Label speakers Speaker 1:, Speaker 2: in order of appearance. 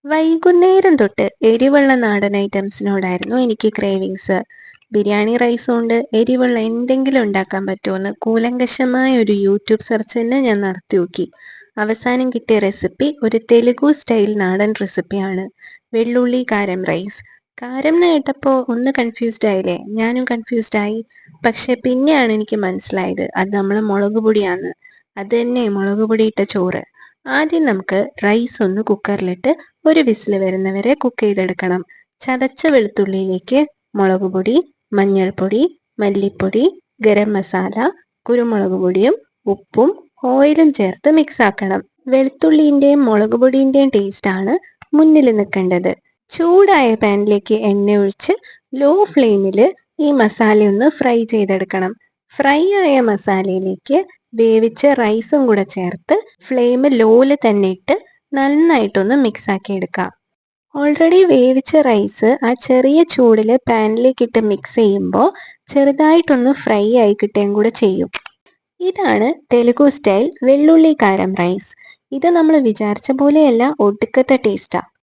Speaker 1: വൈകുന്നേരം തൊട്ട് എരിവുള്ള നാടൻ ഐറ്റംസിനോടായിരുന്നു എനിക്ക് ക്രേവിങ്സ്. ബിരിയാണി റൈസ് കൊണ്ട് എരിവുള്ള എന്തെങ്കിലും ഉണ്ടാക്കാൻ പറ്റുമെന്ന് കൂലങ്കഷമായ ഒരു യൂട്യൂബ് സെർച്ച് തന്നെ ഞാൻ നടത്തി നോക്കി. അവസാനം കിട്ടിയ റെസിപ്പി ഒരു തെലുഗു സ്റ്റൈൽ നാടൻ റെസിപ്പിയാണ്. വെള്ളുള്ളി കാരം റൈസ്. കാരം എന്ന് കേട്ടപ്പോൾ ഒന്ന് കൺഫ്യൂസ്ഡ് ആയില്ലേ? ഞാനും കൺഫ്യൂസ്ഡ് ആയി. പക്ഷെ പിന്നെയാണ് എനിക്ക് മനസ്സിലായത് അത് നമ്മൾ മുളക് പൊടിയാന്ന്. അത് തന്നെ മുളക് പൊടിയിട്ട ചോറ്. ആദ്യം നമുക്ക് റൈസ് ഒന്ന് കുക്കറിലിട്ട് ഒരു വിസിൽ വരുന്നവരെ കുക്ക് ചെയ്തെടുക്കണം. ചതച്ച വെളുത്തുള്ളിയിലേക്ക് മുളക് പൊടി, മഞ്ഞൾപ്പൊടി, മല്ലിപ്പൊടി, ഗരം മസാല, കുരുമുളക് പൊടിയും ഉപ്പും ഓയിലും ചേർത്ത് മിക്സ് ആക്കണം. വെളുത്തുള്ളിൻ്റെയും മുളക് പൊടിൻ്റെയും ടേസ്റ്റാണ് മുന്നിൽ നിൽക്കേണ്ടത്. ചൂടായ പാനിലേക്ക് എണ്ണ ഒഴിച്ച് ലോ ഫ്ലെയിമിൽ ഈ മസാലയൊന്ന് ഫ്രൈ ചെയ്തെടുക്കണം. ഫ്രൈ ആയ മസാലയിലേക്ക് വേവിച്ച റൈസും കൂടെ ചേർത്ത് ഫ്ലെയിം ലോയിൽ തന്നെ ഇട്ട് നന്നായിട്ടൊന്ന് മിക്സ് ആക്കി എടുക്കാം. ഓൾറെഡി വേവിച്ച റൈസ് ആ ചെറിയ ചൂടിൽ പാനിലേക്ക് ഇട്ട് മിക്സ് ചെയ്യുമ്പോൾ ചെറുതായിട്ടൊന്ന് ഫ്രൈ ആയി കിട്ടുകയും കൂടെ ചെയ്യും. ഇതാണ് തെലുഗു സ്റ്റൈൽ വെള്ളുള്ളി കാരം റൈസ്. ഇത് നമ്മൾ വിചാരിച്ച പോലെയല്ല, ഒടുക്കത്തെ ടേസ്റ്റാ.